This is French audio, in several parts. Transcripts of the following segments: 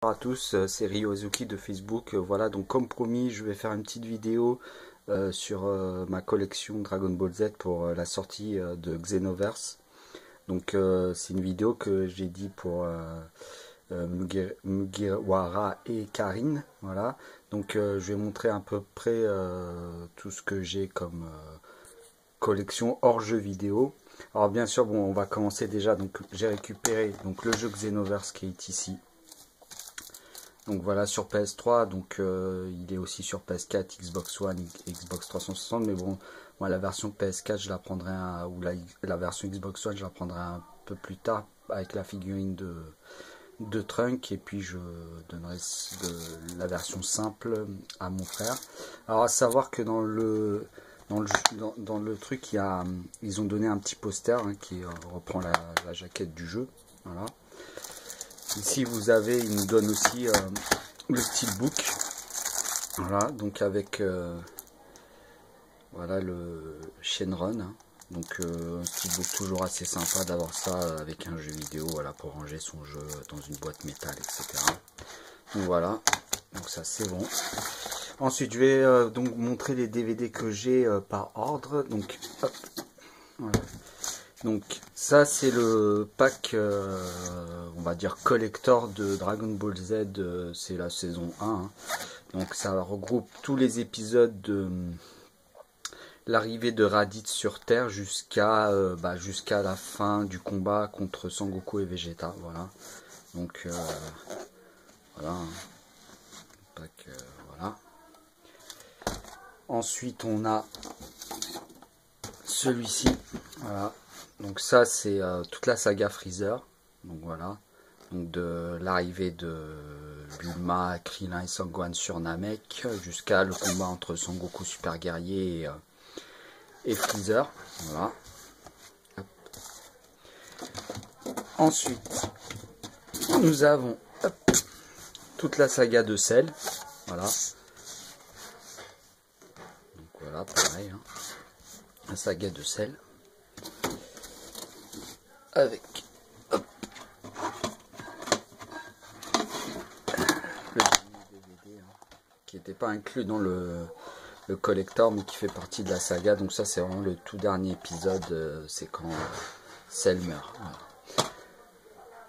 Bonjour à tous, c'est Ryozuki de Facebook. Voilà, donc comme promis, je vais faire une petite vidéo sur ma collection Dragon Ball Z pour la sortie de Xenoverse. Donc c'est une vidéo que j'ai dit pour Mugiwara et Karine. Voilà, donc je vais montrer à peu près tout ce que j'ai comme collection hors jeu vidéo. Alors bien sûr, bon, on va commencer déjà. Donc j'ai récupéré donc le jeu Xenoverse qui est ici. Donc voilà, sur PS3, donc il est aussi sur PS4, Xbox One, Xbox 360, mais bon, moi la version PS4 je la prendrai ou la version Xbox One je la prendrai un peu plus tard avec la figurine de Trunk, et puis je donnerai la version simple à mon frère. Alors à savoir que dans le truc, ils ont donné un petit poster qui reprend la jaquette du jeu, voilà. Ici vous avez, il nous donne aussi le steelbook, voilà, donc avec voilà le Shenron, hein. Donc un steelbook toujours assez sympa d'avoir ça avec un jeu vidéo, voilà, pour ranger son jeu dans une boîte métal, etc. Donc voilà, donc ça c'est bon. Ensuite je vais donc montrer les DVD que j'ai par ordre. Donc hop, voilà. Donc ça c'est le pack on va dire collector de Dragon Ball Z, c'est la saison 1, hein. Donc ça regroupe tous les épisodes de l'arrivée de Raditz sur Terre jusqu'à la fin du combat contre Sangoku et Vegeta, voilà. Donc voilà, hein. Pack, voilà. Ensuite on a celui-ci, voilà. Donc ça c'est toute la saga Freezer, donc voilà, donc de l'arrivée de Bulma, Krillin et Sangohan sur Namek jusqu'à le combat entre Sangoku super guerrier et Freezer, voilà. Hop. Ensuite nous avons toute la saga de Cell, voilà. Donc voilà, pareil, hein. La saga de Cell. Avec le DVD qui n'était pas inclus dans le collector, mais qui fait partie de la saga. Donc ça c'est vraiment le tout dernier épisode, c'est quand Cell meurt,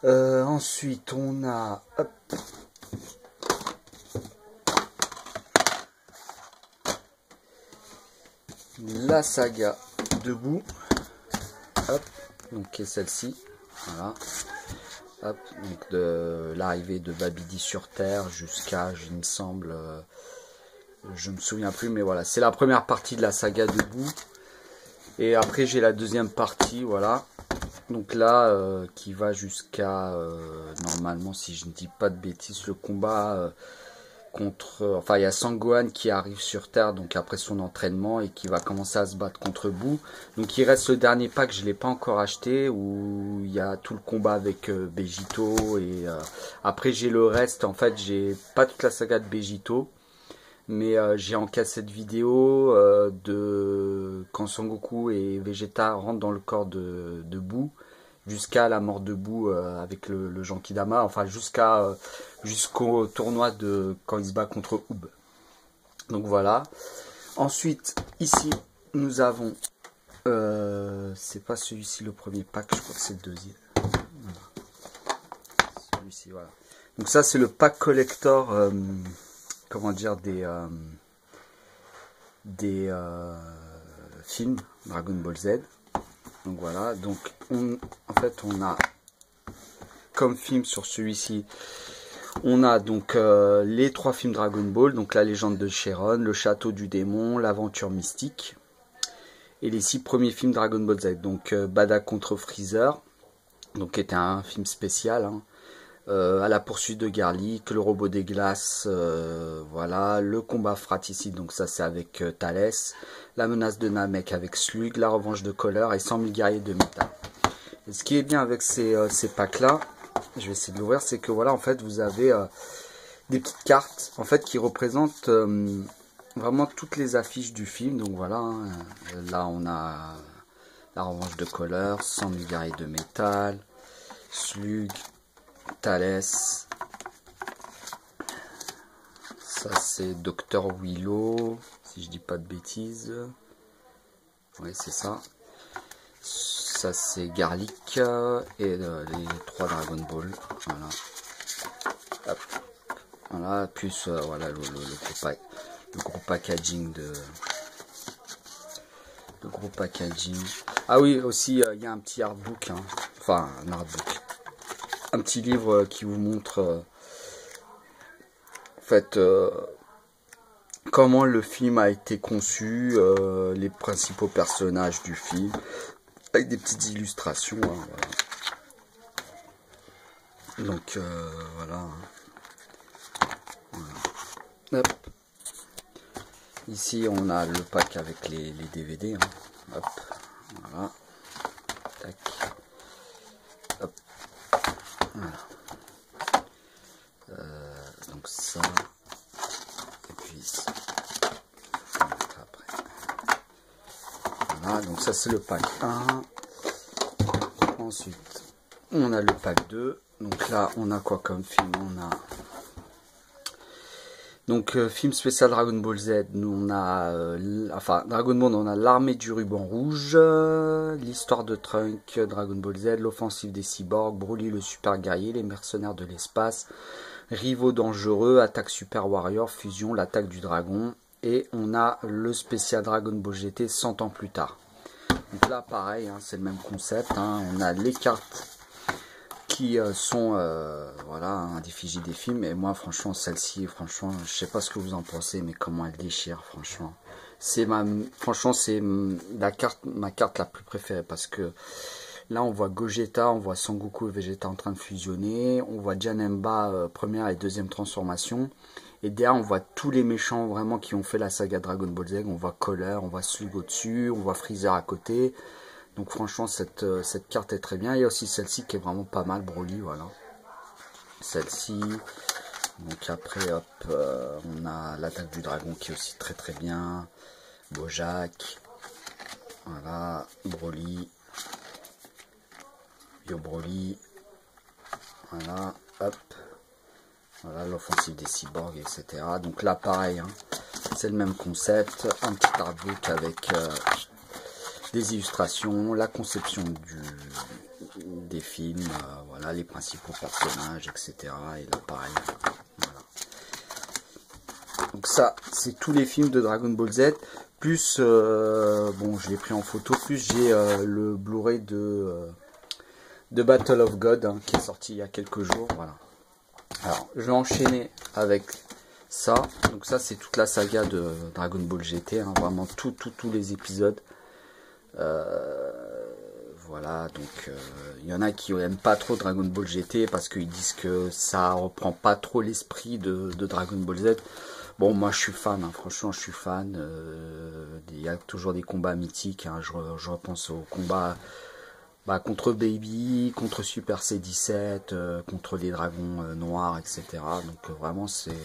voilà. Ensuite on a la saga de Boo, donc qui est celle-ci, voilà. Hop, donc de l'arrivée de Babidi sur Terre jusqu'à, il me semble, je me souviens plus, mais voilà, c'est la première partie de la saga de Boo. Et après j'ai la deuxième partie, voilà. Donc là, qui va jusqu'à, normalement, si je ne dis pas de bêtises, le combat enfin il y a Sangohan qui arrive sur Terre, donc après son entraînement, et qui va commencer à se battre contre Boo. Donc il reste le dernier pack, je l'ai pas encore acheté, où il y a tout le combat avec Begito, et après j'ai le reste. En fait j'ai pas toute la saga de Begito, mais j'ai en cassette vidéo de quand Sangoku et Vegeta rentrent dans le corps de Boo, jusqu'à la mort de Boo avec le Genkidama, enfin jusqu'au tournoi de quand il se bat contre Oob. Donc voilà. Ensuite ici nous avons c'est pas celui-ci le premier pack, je crois que c'est le deuxième, voilà. Celui-ci, voilà. Donc ça c'est le pack collector, comment dire, des films Dragon Ball Z. Donc voilà, donc en fait on a comme film sur celui-ci, on a donc les 3 films Dragon Ball, donc la légende de Shenron, le château du démon, l'aventure mystique, et les 6 premiers films Dragon Ball Z, donc Bada contre Freezer, donc qui était un film spécial, hein. À la poursuite de Garlic, le robot des glaces, voilà, le combat fratricide, donc ça c'est avec Thalès, la menace de Namek avec Slug, la revanche de Cooler et 100 000 guerriers de métal. Et ce qui est bien avec ces packs là, je vais essayer de l'ouvrir, c'est que voilà, en fait vous avez des petites cartes en fait qui représentent vraiment toutes les affiches du film. Donc voilà, hein, là on a la revanche de Cooler, 100 000 guerriers de métal, Slug, Thalès, Ça c'est Dr Willow, si je dis pas de bêtises. Oui, c'est ça. Ça c'est Garlic et les 3 Dragon Ball. Voilà. Hop. Voilà, plus voilà le gros packaging le gros packaging. Ah oui, aussi il y a un petit artbook, hein. Enfin un artbook, un petit livre qui vous montre en fait comment le film a été conçu, les principaux personnages du film, avec des petites illustrations, hein, voilà. Donc voilà. Hop. Ici on a le pack avec les DVD, hein. Hop. Voilà. Tac. Hop. Voilà. Donc ça. Et puis ici. Après. Voilà, donc ça c'est le pack 1. Ensuite, on a le pack 2. Donc là, on a quoi comme film? On a donc film spécial Dragon Ball Z. Nous on a enfin Dragon Ball, on a l'armée du ruban rouge, l'histoire de Trunk, Dragon Ball Z, l'offensive des cyborgs, Broly le super guerrier, les mercenaires de l'espace, rivaux dangereux, attaque super warrior, fusion, l'attaque du dragon, et on a le spécial Dragon Ball GT 100 ans plus tard. Donc là pareil, hein, c'est le même concept, hein. On a les cartes qui sont voilà, un effigie des films, et moi franchement celle-ci, franchement je sais pas ce que vous en pensez, mais comment elle déchire, franchement c'est ma carte la plus préférée, parce que là on voit Gogeta, on voit Sangoku et Vegeta en train de fusionner, on voit Janemba première et deuxième transformation, et derrière on voit tous les méchants vraiment qui ont fait la saga Dragon Ball Z. On voit Kohler, on voit Slug au-dessus, on voit Freezer à côté. Donc franchement cette carte est très bien. Il y a aussi celle-ci qui est vraiment pas mal, Broly, voilà. Celle-ci. Donc après hop, on a l'attaque du dragon qui est aussi très très bien. Bojack. Voilà, Broly. Yo Broly. Voilà, hop. Voilà, l'offensive des cyborgs, etc. Donc là pareil, hein, c'est le même concept. Un petit artbook avec des illustrations, la conception des films, voilà, les principaux personnages, etc. Et là pareil, voilà. Donc ça, c'est tous les films de Dragon Ball Z, plus, bon, je l'ai pris en photo, plus j'ai le Blu-ray de Battle of God, hein, qui est sorti il y a quelques jours, voilà. Alors, je vais enchaîner avec ça. Donc ça, c'est toute la saga de Dragon Ball GT, hein, vraiment tous les épisodes. Voilà, donc il y en a qui n'aiment pas trop Dragon Ball GT parce qu'ils disent que ça reprend pas trop l'esprit de Dragon Ball Z. Bon, moi je suis fan, hein, franchement je suis fan. Il y a toujours des combats mythiques, hein, je repense aux combats contre Baby, contre Super C17, contre les dragons noirs, etc. Donc vraiment c'est...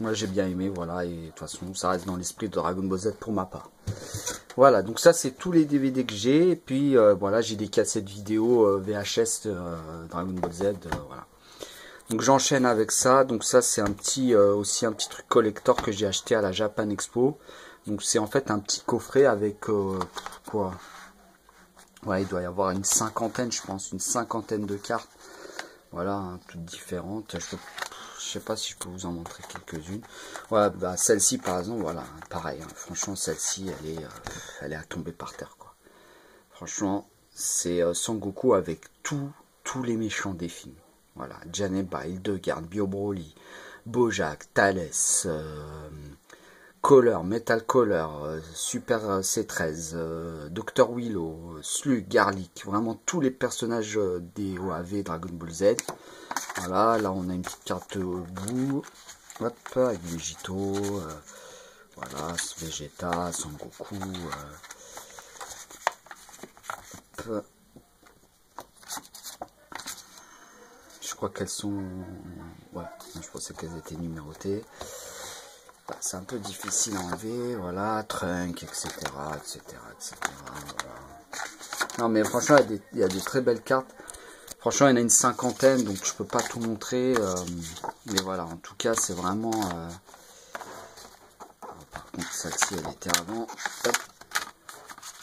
Moi j'ai bien aimé, voilà, et de toute façon ça reste dans l'esprit de Dragon Ball Z pour ma part. Voilà, donc ça c'est tous les DVD que j'ai, et puis voilà, j'ai des cassettes vidéo VHS Dragon Ball Z, voilà. Donc j'enchaîne avec ça, donc ça c'est un petit aussi un petit truc collector que j'ai acheté à la Japan Expo. Donc c'est en fait un petit coffret avec quoi? Ouais, il doit y avoir une cinquantaine, je pense, une cinquantaine de cartes. Voilà, hein, toutes différentes. Je sais pas si je peux vous en montrer quelques-unes. Voilà, bah, celle-ci par exemple, voilà, pareil. Hein, franchement, celle-ci, elle est à tomber par terre, quoi. Franchement, c'est Sangoku avec tous les méchants des films. Voilà, Janemba, Hildegard, Bio Broly, Bojack, Thales, Kohler, Metal Kohler, Super C13, Dr Willow, Slug, Garlic, vraiment tous les personnages des OAV Dragon Ball Z. Voilà, là on a une petite carte au bout, hop, avec Vegito, voilà, Vegeta, Sangoku, hop. Je crois qu'elles sont, ouais, je pensais qu'elles étaient numérotées. C'est un peu difficile à enlever, voilà, Trunk, etc., etc., etc., voilà. Non mais franchement, il y a des très belles cartes. Franchement, il y en a une cinquantaine, donc je peux pas tout montrer. Mais voilà, en tout cas, c'est vraiment contre, celle-ci, elle était avant. Hop,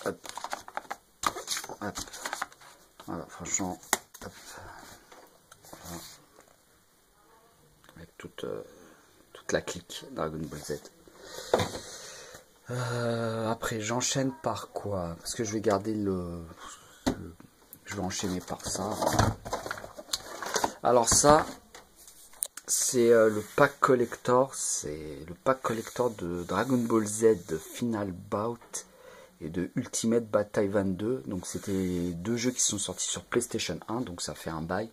hop, hop. Voilà, franchement, hop. Voilà. Avec toute la clique Dragon Ball Z. Après, j'enchaîne par quoi? Parce que je vais garder je vais enchaîner par ça. Alors ça, c'est le pack collector. C'est le pack collector de Dragon Ball Z de Final Bout et de Ultimate Bataille 22. Donc c'était deux jeux qui sont sortis sur PlayStation 1. Donc ça fait un bail.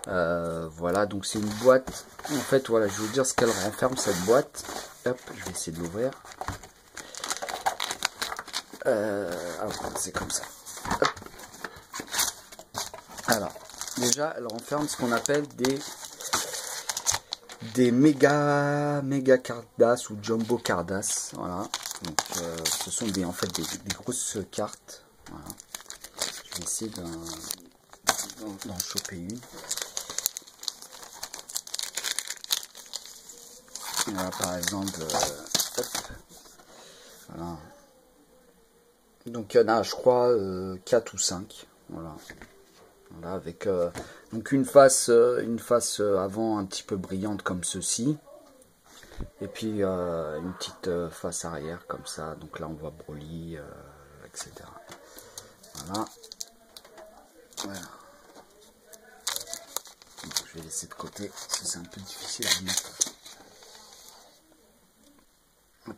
Voilà, donc c'est une boîte. En fait, voilà, je vais vous dire ce qu'elle renferme, cette boîte. Hop, je vais essayer de l'ouvrir. C'est comme ça. Hop. Alors, déjà, elle renferme ce qu'on appelle des méga cardas ou jumbo cardas. Voilà. Donc, ce sont en fait des grosses cartes. Voilà. Je vais essayer d'en choper une. Voilà, par exemple, hop. Voilà. Donc il y en a, je crois, 4 ou 5. Voilà. Voilà, avec donc une face avant un petit peu brillante comme ceci. Et puis une petite face arrière comme ça. Donc là on voit Broly, etc. Voilà. Voilà. Donc, je vais laisser de côté parce que c'est un peu difficile à remettre. Hop.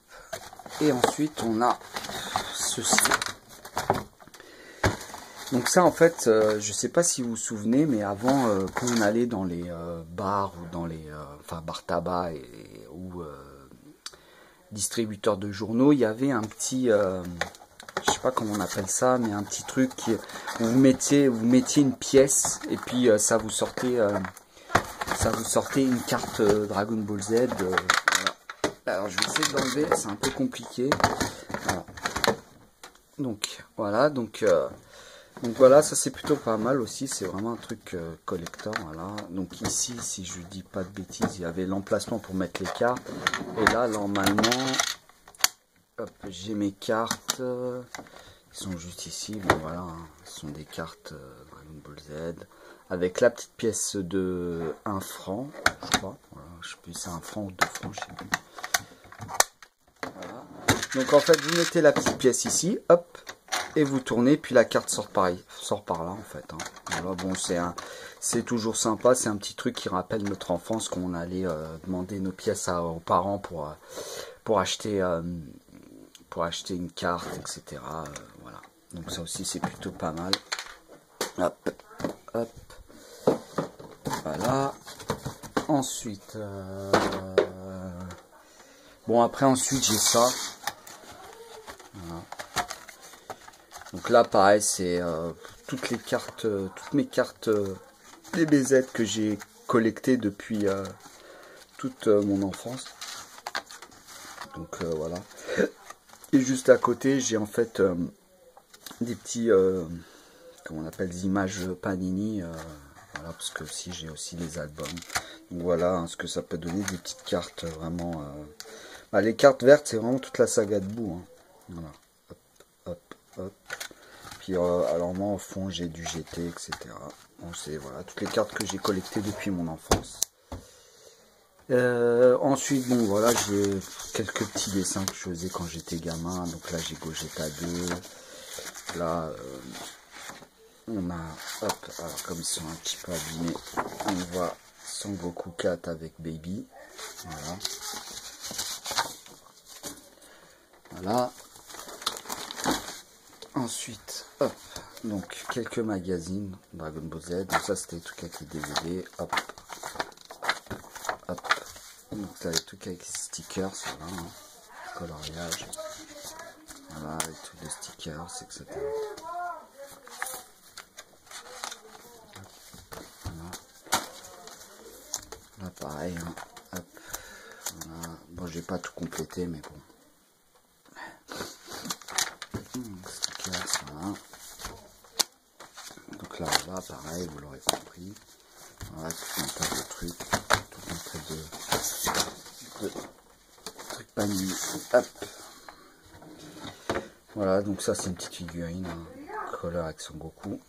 Et ensuite on a ceci. Donc ça en fait, je sais pas si vous vous souvenez, mais avant quand on allait dans les bars ou dans les bar tabac ou distributeurs de journaux, il y avait un petit, je sais pas comment on appelle ça, mais un petit truc où vous mettiez une pièce et puis ça vous sortait une carte Dragon Ball Z. Voilà. Alors je vais essayer de l'enlever, c'est un peu compliqué. Voilà. Donc voilà, donc voilà, ça c'est plutôt pas mal aussi, c'est vraiment un truc collector. Voilà. Donc ici, si je dis pas de bêtises, il y avait l'emplacement pour mettre les cartes. Et là, normalement, hop, j'ai mes cartes. Ils sont juste ici. Bon voilà, hein, ce sont des cartes Dragon Ball Z. Avec la petite pièce de 1 franc, je crois. Voilà, je sais plus si c'est 1 franc ou 2 francs, je sais plus. Voilà. Donc en fait, vous mettez la petite pièce ici, hop. Et vous tournez, puis la carte sort par là en fait. Hein. Voilà, bon, c'est toujours sympa, c'est un petit truc qui rappelle notre enfance quand on allait demander nos pièces aux parents pour acheter une carte, etc. Voilà. Donc ça aussi c'est plutôt pas mal. Hop, hop. Voilà. Ensuite, bon après ensuite j'ai ça. Voilà. Donc là, pareil, c'est toutes mes cartes DBZ que j'ai collectées depuis toute mon enfance. Donc voilà. Et juste à côté, j'ai en fait des petits, comment on appelle, des images Panini. Voilà, parce que aussi j'ai aussi les albums. Donc voilà hein, ce que ça peut donner, des petites cartes vraiment. Les cartes vertes, c'est vraiment toute la saga de bout. Hein. Voilà. Hop, hop, hop. Puis alors moi au fond j'ai du GT, etc. Bon, c'est voilà toutes les cartes que j'ai collectées depuis mon enfance. Ensuite bon voilà, j'ai quelques petits dessins que je faisais quand j'étais gamin. Donc là j'ai Gogeta 2. Là on a hop, alors comme ils sont un petit peu abîmés, on voit Son Goku 4 avec Baby. Voilà. Voilà. Ensuite, hop, donc quelques magazines Dragon Ball Z. Donc ça c'était les trucs avec les DVD. Hop, hop. Donc là les trucs avec les stickers, voilà, hein. Coloriage. Voilà, les trucs de stickers, etc. Voilà. Là pareil, hein. Hop. Voilà. Bon, j'ai pas tout complété, mais bon. Voilà. Donc là on va pareil, vous l'aurez compris. Voilà, tout un tas de trucs, tout un tas de trucs panier. Hop. Voilà, donc ça c'est une petite figurine, hein, colère avec Son Goku.